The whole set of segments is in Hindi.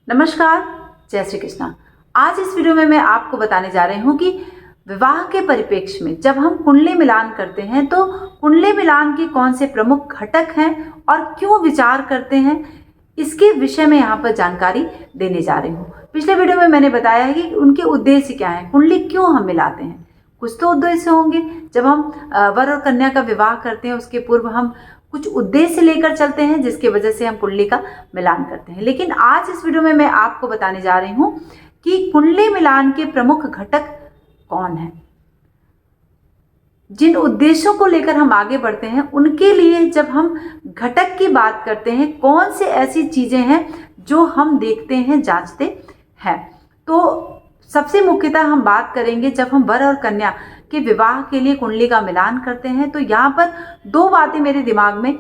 नमस्कार, जय श्री कृष्णा। आज इस वीडियो में मैं आपको बताने जा रही हूँ कि विवाह के परिप्रेक्ष्य में जब हम कुंडली मिलान करते हैं तो कुंडली मिलान के कौन से प्रमुख घटक हैं और क्यों विचार करते हैं, इसके विषय में यहाँ पर जानकारी देने जा रही हूँ। पिछले वीडियो में मैंने बताया है कि उनके उद्देश्य क्या हैं, कुंडली क्यों हम मिलाते हैं। कुछ तो उद्देश्य होंगे। जब हम वर और कन्या का विवाह करते हैं उसके पूर्व हम कुछ उद्देश्य लेकर चलते हैं जिसकी वजह से हम कुंडली का मिलान करते हैं। लेकिन आज इस वीडियो में मैं आपको बताने जा रही हूँ कि कुंडली मिलान के प्रमुख घटक कौन है। जिन उद्देश्यों को लेकर हम आगे बढ़ते हैं उनके लिए जब हम घटक की बात करते हैं, कौन से ऐसी चीजें हैं जो हम देखते हैं, जांचते हैं, तो सबसे मुख्यतः हम बात करेंगे जब हम वर और कन्या के विवाह के लिए कुंडली का मिलान करते हैं तो यहाँ पर दो बातें मेरे दिमाग में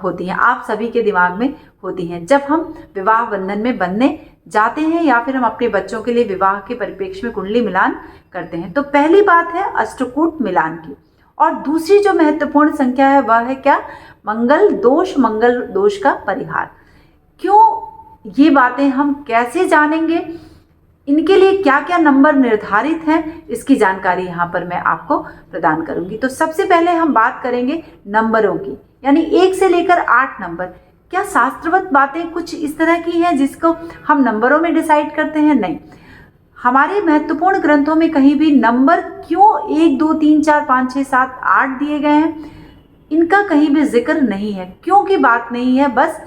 होती हैं, आप सभी के दिमाग में होती हैं जब हम विवाह बंधन में बंधने जाते हैं या फिर हम अपने बच्चों के लिए विवाह के परिप्रेक्ष्य में कुंडली मिलान करते हैं। तो पहली बात है अष्टकूट मिलान की, और दूसरी जो महत्वपूर्ण संख्या है वह है क्या, मंगल दोष का परिहार। क्यों, ये बातें हम कैसे जानेंगे, इनके लिए क्या क्या नंबर निर्धारित हैं, इसकी जानकारी यहाँ पर मैं आपको प्रदान करूंगी। तो सबसे पहले हम बात करेंगे नंबरों की, यानी 1 से लेकर 8 नंबर। क्या शास्त्रवत बातें कुछ इस तरह की हैं जिसको हम नंबरों में डिसाइड करते हैं? नहीं, हमारे महत्वपूर्ण ग्रंथों में कहीं भी नंबर क्यों 1 2 3 4 5 6 7 8 दिए गए हैं, इनका कहीं भी जिक्र नहीं है। क्यों की बात नहीं है, बस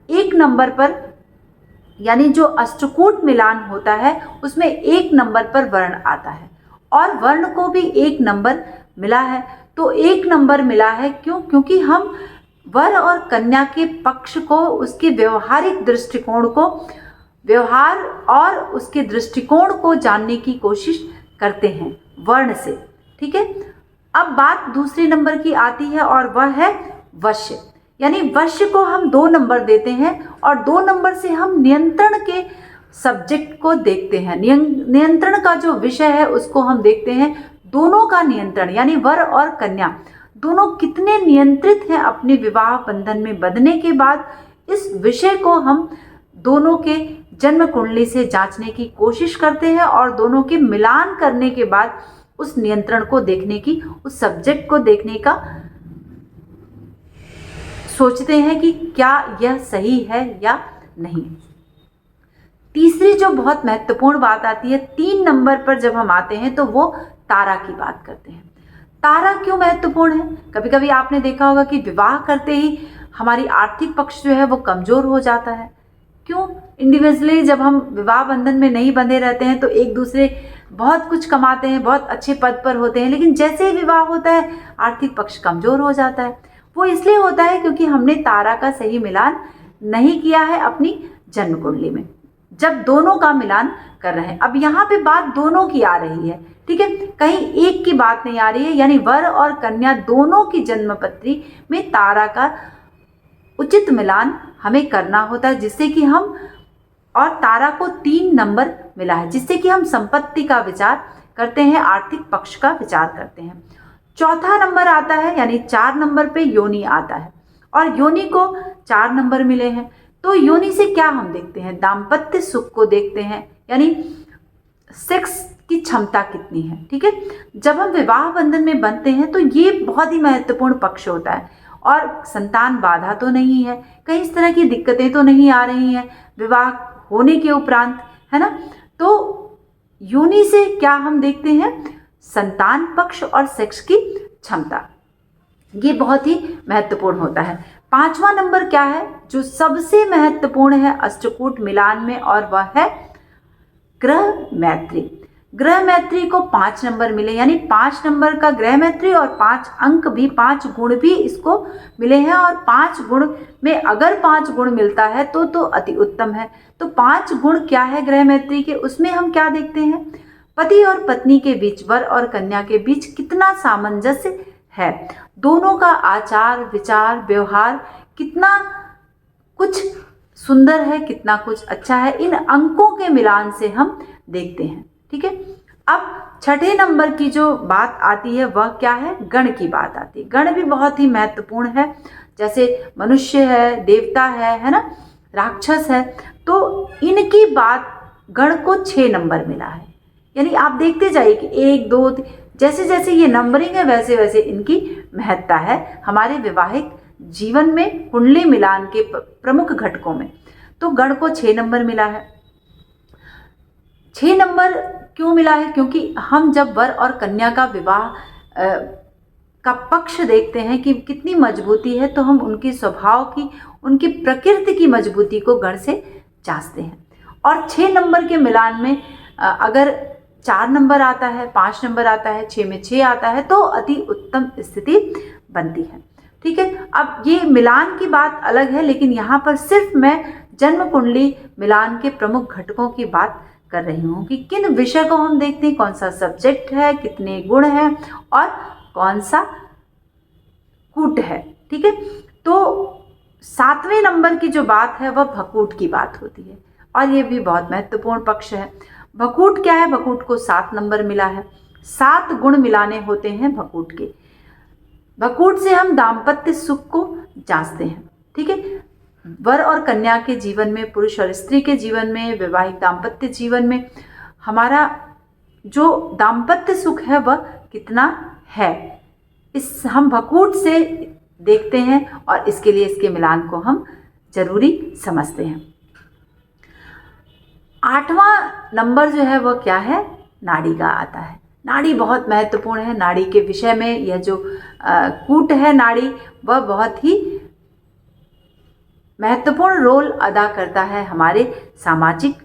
एक नंबर पर, यानी जो अष्टकूट मिलान होता है उसमें 1 नंबर पर वर्ण आता है और वर्ण को भी 1 नंबर मिला है। तो 1 नंबर मिला है क्यों? क्योंकि हम वर और कन्या के पक्ष को, उसके व्यवहारिक दृष्टिकोण को, व्यवहार और उसके दृष्टिकोण को जानने की कोशिश करते हैं वर्ण से। ठीक है, अब बात दूसरे नंबर की आती है और वह है वश्य, यानी वश्य को हम 2 नंबर देते हैं और 2 नंबर से हम नियंत्रण के सब्जेक्ट को देखते हैं। नियंत्रण का जो विषय है उसको हम देखते हैं, दोनों का नियंत्रण, यानी वर और कन्या दोनों कितने नियंत्रित हैं अपने विवाह बंधन में बंधने के बाद। इस विषय को हम दोनों के जन्म कुंडली से जांचने की कोशिश करते हैं और दोनों के मिलान करने के बाद उस नियंत्रण को देखने की, उस सब्जेक्ट को देखने का सोचते हैं कि क्या यह सही है या नहीं। तीसरी जो बहुत महत्वपूर्ण बात आती है 3 नंबर पर जब हम आते हैं तो वो तारा की बात करते हैं। तारा क्यों महत्वपूर्ण है? कभी कभी आपने देखा होगा कि विवाह करते ही हमारी आर्थिक पक्ष जो है वो कमजोर हो जाता है। क्यों? इंडिविजुअली जब हम विवाह बंधन में नहीं बंधे रहते हैं तो एक दूसरे बहुत कुछ कमाते हैं, बहुत अच्छे पद पर होते हैं, लेकिन जैसे ही विवाह होता है आर्थिक पक्ष कमजोर हो जाता है। वो इसलिए होता है क्योंकि हमने तारा का सही मिलान नहीं किया है अपनी जन्म कुंडली में, जब दोनों का मिलान कर रहे हैं। अब यहाँ पे बात दोनों की आ रही है, ठीक है, कहीं एक की बात नहीं आ रही है, यानी वर और कन्या दोनों की जन्मपत्री में तारा का उचित मिलान हमें करना होता है, जिससे कि हम, और तारा को 3 नंबर मिला है जिससे कि हम संपत्ति का विचार करते हैं, आर्थिक पक्ष का विचार करते हैं। चौथा नंबर आता है, यानी 4 नंबर पे योनि आता है और योनि को 4 नंबर मिले हैं। तो योनि से क्या हम देखते हैं, दाम्पत्य सुख को देखते हैं, यानी सेक्स की क्षमता कितनी है। ठीक है, जब हम विवाह बंधन में बंधते हैं तो ये बहुत ही महत्वपूर्ण पक्ष होता है, और संतान बाधा तो नहीं है, कहीं इस तरह की दिक्कतें तो नहीं आ रही हैं विवाह होने के उपरांत, है ना। तो योनि से क्या हम देखते हैं, संतान पक्ष और सेक्स की क्षमता, ये बहुत ही महत्वपूर्ण होता है। 5वां नंबर क्या है जो सबसे महत्वपूर्ण है अष्टकूट मिलान में, और वह है ग्रह मैत्री। ग्रह मैत्री को 5 नंबर मिले, यानी 5 नंबर का ग्रह मैत्री और 5 अंक भी, 5 गुण भी इसको मिले हैं। और 5 गुण में अगर 5 गुण मिलता है तो अति उत्तम है। तो 5 गुण क्या है ग्रह मैत्री के, उसमें हम क्या देखते हैं, पति और पत्नी के बीच, वर और कन्या के बीच कितना सामंजस्य है, दोनों का आचार विचार व्यवहार कितना कुछ सुंदर है, कितना कुछ अच्छा है, इन अंकों के मिलान से हम देखते हैं। ठीक है, अब 6ठे नंबर की जो बात आती है वह क्या है, गण की बात आती है। गण भी बहुत ही महत्वपूर्ण है, जैसे मनुष्य है, देवता है ना, राक्षस है। तो इनकी बात गण को 6 नंबर मिला है। यानी आप देखते जाइए कि 1 2 जैसे जैसे ये नंबरिंग है वैसे वैसे इनकी महत्ता है हमारे वैवाहिक जीवन में कुंडली मिलान के प्रमुख घटकों में। तो गण को 6 नंबर मिला है। 6 नंबर क्यों मिला है? क्योंकि हम जब वर और कन्या का विवाह का पक्ष देखते हैं कि कितनी मजबूती है, तो हम उनके स्वभाव की, उनकी प्रकृति की मजबूती को गण से जांचते हैं। और 6 नंबर के मिलान में अगर 4 नंबर आता है, 5 नंबर आता है, 6 में 6 आता है तो अति उत्तम स्थिति बनती है। ठीक है, अब ये मिलान की बात अलग है, लेकिन यहाँ पर सिर्फ मैं जन्म कुंडली मिलान के प्रमुख घटकों की बात कर रही हूँ कि किन विषय को हम देखते हैं, कौन सा सब्जेक्ट है, कितने गुण हैं और कौन सा कूट है। ठीक है, तो 7वें नंबर की जो बात है वह भकूट की बात होती है और ये भी बहुत महत्वपूर्ण पक्ष है। भकूट क्या है? भकूट को 7 नंबर मिला है। 7 गुण मिलाने होते हैं भकूट के। भकूट से हम दाम्पत्य सुख को जांचते हैं। ठीक है, वर और कन्या के जीवन में, पुरुष और स्त्री के जीवन में, वैवाहिक दाम्पत्य जीवन में हमारा जो दाम्पत्य सुख है वह कितना है, इस हम भकूट से देखते हैं और इसके लिए इसके मिलान को हम जरूरी समझते हैं। 8वां नंबर जो है वह क्या है? नाड़ी का आता है। नाड़ी बहुत महत्वपूर्ण है। नाड़ी के विषय में यह जो कूट है नाड़ी, वह बहुत ही महत्वपूर्ण रोल अदा करता है हमारे सामाजिक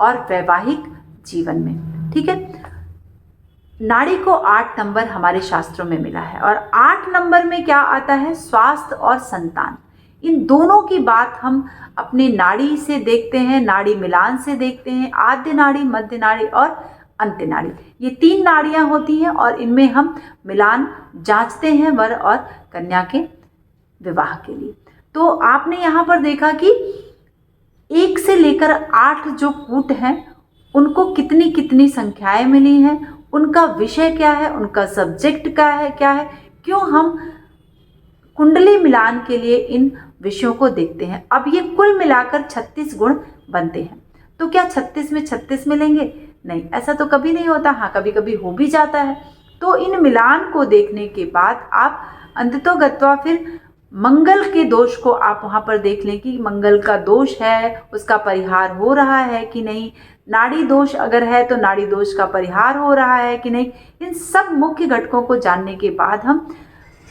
और वैवाहिक जीवन में। ठीक है, नाड़ी को 8 नंबर हमारे शास्त्रों में मिला है और 8 नंबर में क्या आता है? स्वास्थ्य और संतान। इन दोनों की बात हम अपने नाड़ी से देखते हैं, नाड़ी मिलान से देखते हैं। आद्य नाड़ी, मध्य नाड़ी और अंत्य नाड़ी, ये 3 नाड़ियां होती हैं और इनमें हम मिलान जांचते हैं वर और कन्या के विवाह के लिए। तो आपने यहाँ पर देखा कि 1 से लेकर 8 जो कूट हैं उनको कितनी कितनी संख्याएं मिली हैं, उनका विषय क्या है, उनका सब्जेक्ट क्या है, क्यों हम कुंडली मिलान के लिए इन विषयों को देखते हैं। अब ये कुल मिलाकर 36 गुण बनते हैं। तो क्या 36 में 36 मिलेंगे? नहीं, ऐसा तो कभी नहीं होता। हाँ, कभी कभी हो भी जाता है। तो इन मिलान को देखने के बाद आप अंततोगत्वा फिर मंगल के दोष को आप वहाँ पर देख लें कि मंगल का दोष है, उसका परिहार हो रहा है कि नहीं। नाड़ी दोष अगर है तो नाड़ी दोष का परिहार हो रहा है कि नहीं। इन सब मुख्य घटकों को जानने के बाद हम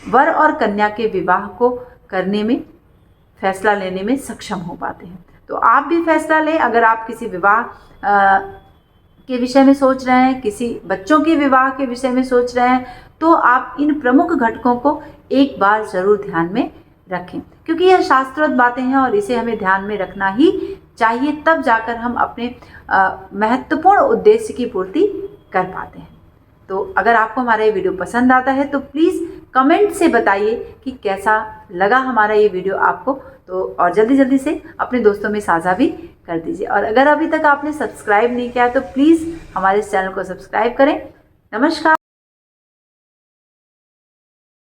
वर और कन्या के विवाह को करने में, फैसला लेने में सक्षम हो पाते हैं। तो आप भी फैसला लें। अगर आप किसी विवाह के विषय में सोच रहे हैं, किसी बच्चों के विवाह के विषय में सोच रहे हैं, तो आप इन प्रमुख घटकों को एक बार जरूर ध्यान में रखें, क्योंकि यह शास्त्रोक्त बातें हैं और इसे हमें ध्यान में रखना ही चाहिए, तब जाकर हम अपने महत्वपूर्ण उद्देश्य की पूर्ति कर पाते हैं। तो अगर आपको हमारा ये वीडियो पसंद आता है तो प्लीज़ कमेंट से बताइए कि कैसा लगा हमारा ये वीडियो आपको। तो और जल्दी जल्दी से अपने दोस्तों में साझा भी कर दीजिए। और अगर अभी तक आपने सब्सक्राइब नहीं किया तो प्लीज़ हमारे इस चैनल को सब्सक्राइब करें। नमस्कार।